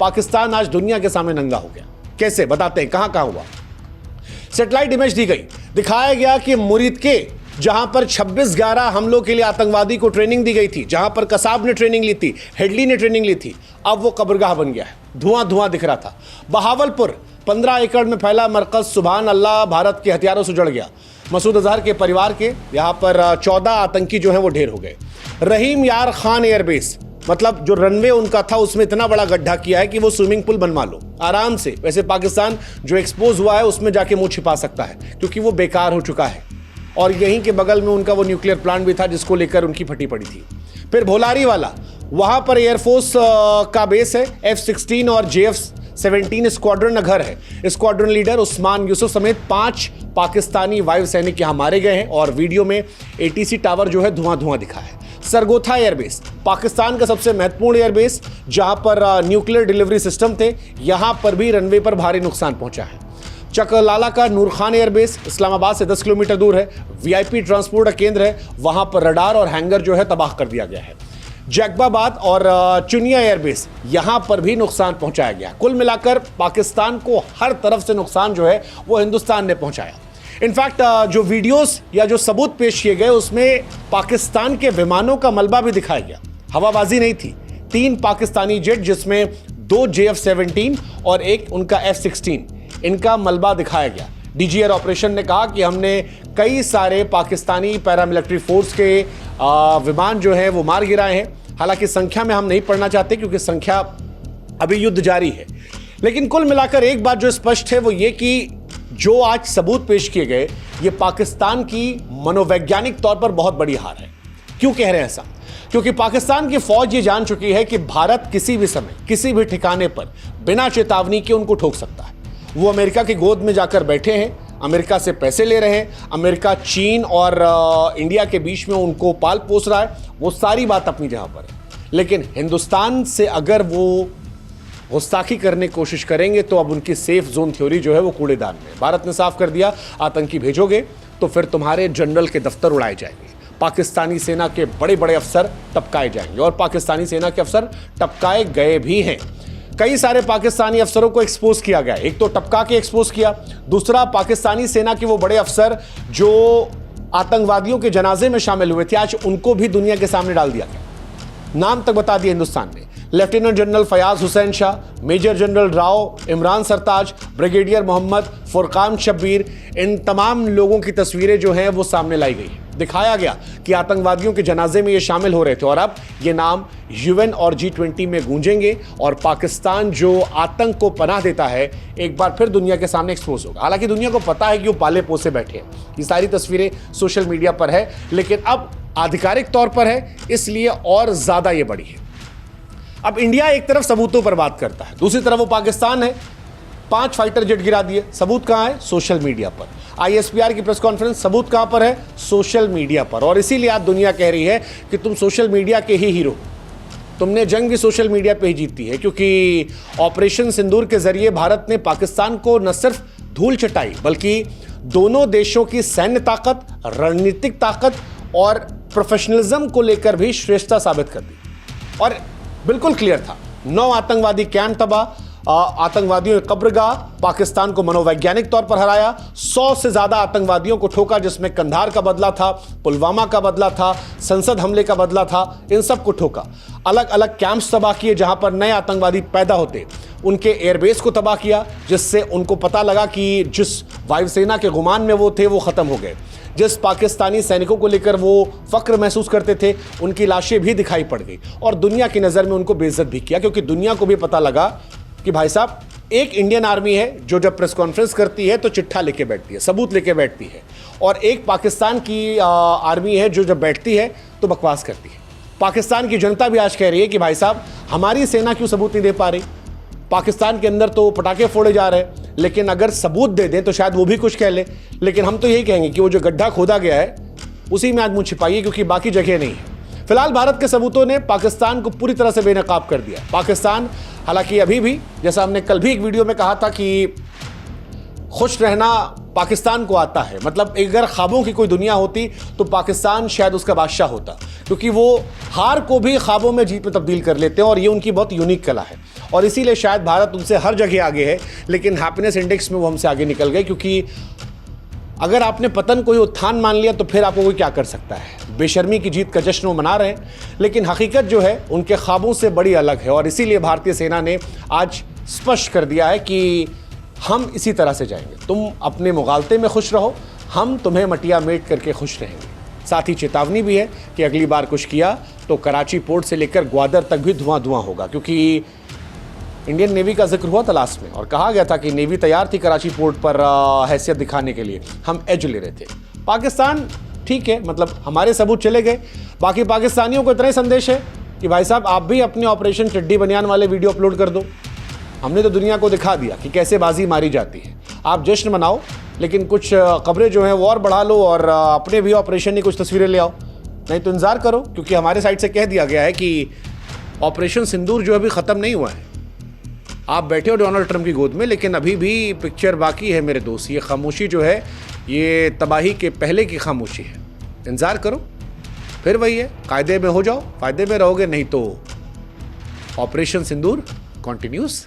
पाकिस्तान आज दुनिया के सामने नंगा हो गया। कैसे बताते हैं, कहां हुआ। सैटेलाइट इमेज दी गई, दिखाया गया कि मुरीद के जहां पर 26/11 हमलों के लिए आतंकवादी को ट्रेनिंग दी गई थी, जहां पर कसाब ने ट्रेनिंग ली थी, हेडली ने ट्रेनिंग ली थी, अब वो कब्रगाह बन गया है। धुआं धुआं दिख रहा था। बहावलपुर 15 एकड़ में फैला मरकज सुभान अल्लाह भारत के हथियारों से उजड़ गया। मसूद अजहर के परिवार के यहां पर 14 आतंकी जो हैं वो ढेर हो गए। रहीम यार खान एयरबेस, मतलब जो रनवे उनका था उसमें इतना बड़ा गड्ढा किया है कि वो स्विमिंग पूल बनवा लो आराम से। वैसे पाकिस्तान जो एक्सपोज हुआ है उसमें जाके मुंह छिपा सकता है क्योंकि वो बेकार हो चुका है। और यहीं के बगल में उनका वो न्यूक्लियर प्लांट भी था जिसको लेकर उनकी फटी पड़ी थी। फिर भोलारी वाला, वहां पर एयरफोर्स का बेस है। F-16 और JF-17 स्क्वाड्रन घर है। स्क्वाड्रन लीडर उस्मान यूसुफ समेत 5 पाकिस्तानी वायु सैनिक यहां मारे गए हैं और वीडियो में ATC टावर जो है धुआं धुआं दिखा है। सरगोथा एयरबेस, पाकिस्तान का सबसे महत्वपूर्ण एयरबेस जहां पर न्यूक्लियर डिलीवरी सिस्टम थे, यहां पर भी रनवे पर भारी नुकसान पहुंचा है। चकलाला का नूर खान एयरबेस इस्लामाबाद से 10 किलोमीटर दूर है। VIP ट्रांसपोर्ट का केंद्र है, वहां पर रडार और हैंगर जो है तबाह कर दिया गया है। जैकबाबाद और चुनिया एयरबेस, यहां पर भी नुकसान पहुंचाया गया। कुल मिलाकर पाकिस्तान को हर तरफ से नुकसान जो है वो हिंदुस्तान ने पहुंचाया। इनफैक्ट जो वीडियोस या जो सबूत पेश किए गए उसमें पाकिस्तान के विमानों का मलबा भी दिखाया गया। हवाबाजी नहीं थी। 3 पाकिस्तानी जेट जिसमें 2 JF-17 और एक उनका F-16, इनका मलबा दिखाया गया। DG एयर ऑपरेशन ने कहा कि हमने कई सारे पाकिस्तानी पैरामिलिट्री फोर्स के विमान जो हैं वो मार गिराए हैं। हालांकि संख्या में हम नहीं पढ़ना चाहते क्योंकि संख्या अभी युद्ध जारी है। लेकिन कुल मिलाकर एक बात जो स्पष्ट है वो ये कि जो आज सबूत पेश किए गए ये पाकिस्तान की मनोवैज्ञानिक तौर पर बहुत बड़ी हार है। क्यों कह रहे हैं ऐसा? क्योंकि पाकिस्तान की फौज ये जान चुकी है कि भारत किसी भी समय किसी भी ठिकाने पर बिना चेतावनी के उनको ठोक सकता है। वो अमेरिका की गोद में जाकर बैठे हैं, अमेरिका से पैसे ले रहे हैं, अमेरिका चीन और इंडिया के बीच में उनको पाल पोस रहा है। वो सारी बात अपनी जगह पर है। लेकिन हिंदुस्तान से अगर वो गुस्ताखी करने की कोशिश करेंगे तो अब उनकी सेफ जोन थ्योरी जो है वो कूड़ेदान में। भारत ने साफ कर दिया, आतंकी भेजोगे तो फिर तुम्हारे जनरल के दफ्तर उड़ाए जाएंगे, पाकिस्तानी सेना के बड़े बड़े अफसर टपकाए जाएंगे। और पाकिस्तानी सेना के अफसर टपकाए गए भी हैं। कई सारे पाकिस्तानी अफसरों को एक्सपोज किया गया। एक तो टपका के एक्सपोज किया, दूसरा पाकिस्तानी सेना के वो बड़े अफसर जो आतंकवादियों के जनाजे में शामिल हुए थे आज उनको भी दुनिया के सामने डाल दिया गया। नाम तक बता दिया हिंदुस्तान ने। Lieutenant general Fayaz Hussain Shah, major general Rao Imran Sartaj, brigadier Mohammad Furqan Shabbir, इन तमाम लोगों की तस्वीरें जो हैं वो सामने लाई गई। दिखाया गया कि आतंकवादियों के जनाजे में ये शामिल हो रहे थे और अब ये नाम UN और G20 में गूंजेंगे और पाकिस्तान जो आतंक को पनाह देता है एक बार फिर दुनिया के सामने एक्सपोज होगा। हालांकि दुनिया को पता है कि वो पाले पोसे बैठे हैं। ये सारी तस्वीरें सोशल मीडिया पर है, लेकिन अब आधिकारिक तौर पर है, इसलिए और ज्यादा ये बड़ी है। अब इंडिया एक तरफ सबूतों पर बात करता है, दूसरी तरफ वो पाकिस्तान है। 5 फाइटर जेट गिरा दिए, सबूत कहां है? सोशल मीडिया पर। ISPR की प्रेस कॉन्फ्रेंस, सबूत कहां पर है? सोशल मीडिया पर। और इसीलिए आज दुनिया कह रही है कि तुम सोशल मीडिया के ही हीरो, तुमने जंग भी सोशल मीडिया पे ही जीती है। क्योंकि ऑपरेशन सिंदूर के जरिए भारत ने पाकिस्तान को न सिर्फ धूल चटाई बल्कि दोनों देशों की सैन्य ताकत, रणनीतिक ताकत और प्रोफेशनलिज्म को लेकर भी श्रेष्ठता साबित कर दी। और बिल्कुल क्लियर था, 9 आतंकवादी कैंप तबाह, आतंकवादियों ने कब्रगाह, पाकिस्तान को मनोवैज्ञानिक तौर पर हराया, 100 से ज्यादा आतंकवादियों को ठोका, जिसमें कंधार का बदला था, पुलवामा का बदला था, संसद हमले का बदला था, इन सब को ठोका। अलग अलग कैंप्स तबाह किए जहां पर नए आतंकवादी पैदा होते, उनके एयरबेस को तबाह किया, जिससे उनको पता लगा कि जिस वायुसेना के गुमान में वो थे वो खत्म हो गए। जिस पाकिस्तानी सैनिकों को लेकर वो फक्र महसूस करते थे उनकी लाशें भी दिखाई पड़ गई और दुनिया की नज़र में उनको बेइज्जत भी किया। क्योंकि दुनिया को भी पता लगा कि भाई साहब, एक इंडियन आर्मी है जो जब प्रेस कॉन्फ्रेंस करती है तो चिट्ठा लेके बैठती है, सबूत लेके बैठती है, और एक पाकिस्तान की आर्मी है जो जब बैठती है तो बकवास करती है। पाकिस्तान की जनता भी आज कह रही है कि भाई साहब, हमारी सेना क्यों सबूत नहीं दे पा रही? पाकिस्तान के अंदर तो पटाखे फोड़े जा रहे हैं, लेकिन अगर सबूत दे दें तो शायद वो भी कुछ कह ले। लेकिन हम तो यही कहेंगे कि वो जो गड्ढा खोदा गया है उसी में आज मुंह छिपाइए, क्योंकि बाकी जगह नहीं है। फिलहाल भारत के सबूतों ने पाकिस्तान को पूरी तरह से बेनकाब कर दिया। पाकिस्तान हालांकि अभी भी, जैसा हमने कल भी एक वीडियो में कहा था कि खुश रहना पाकिस्तान को आता है। मतलब अगर ख्वाबों की कोई दुनिया होती तो पाकिस्तान शायद उसका बादशाह होता, क्योंकि वो हार को भी ख्वाबों में जीत में तब्दील कर लेते हैं और ये उनकी बहुत यूनिक कला है। और इसीलिए शायद भारत उनसे हर जगह आगे है, लेकिन हैप्पीनेस इंडेक्स में वो हमसे आगे निकल गए। क्योंकि अगर आपने पतन को ही उत्थान मान लिया तो फिर आपको कोई क्या कर सकता है। बेशर्मी की जीत का जश्न वो मना रहे हैं, लेकिन हकीकत जो है उनके ख्वाबों से बड़ी अलग है। और इसीलिए भारतीय सेना ने आज स्पष्ट कर दिया है कि हम इसी तरह से जाएंगे। तुम अपने मुगालते में खुश रहो, हम तुम्हें मटिया मेट करके खुश रहेंगे। साथ ही चेतावनी भी है कि अगली बार कुछ किया तो कराची पोर्ट से लेकर ग्वादर तक भी धुआं धुआं होगा। क्योंकि इंडियन नेवी का जिक्र हुआ था लास्ट में और कहा गया था कि नेवी तैयार थी कराची पोर्ट पर हैसियत दिखाने के लिए, हम एज ले रहे थे। पाकिस्तान ठीक है, मतलब हमारे सबूत चले गए। बाकी पाकिस्तानियों को इतना ही संदेश है कि भाई साहब आप भी अपने ऑपरेशन चड्डी बनियान वाले वीडियो अपलोड कर दो। हमने तो दुनिया को दिखा दिया कि कैसे बाजी मारी जाती है। आप जश्न मनाओ, लेकिन कुछ खबरें जो हैं वो और बढ़ा लो और अपने भी ऑपरेशन की कुछ तस्वीरें ले आओ। नहीं तो इंतजार करो, क्योंकि हमारे साइड से कह दिया गया है कि ऑपरेशन सिंदूर जो अभी ख़त्म नहीं हुआ है। आप बैठे हो डोनाल्ड ट्रंप की गोद में, लेकिन अभी भी पिक्चर बाकी है मेरे दोस्त। ये खामोशी जो है ये तबाही के पहले की खामोशी है। इंतज़ार करो, फिर वही है, कायदे में हो जाओ, फ़ायदे में रहोगे, नहीं तो ऑपरेशन सिंदूर कंटिन्यूस।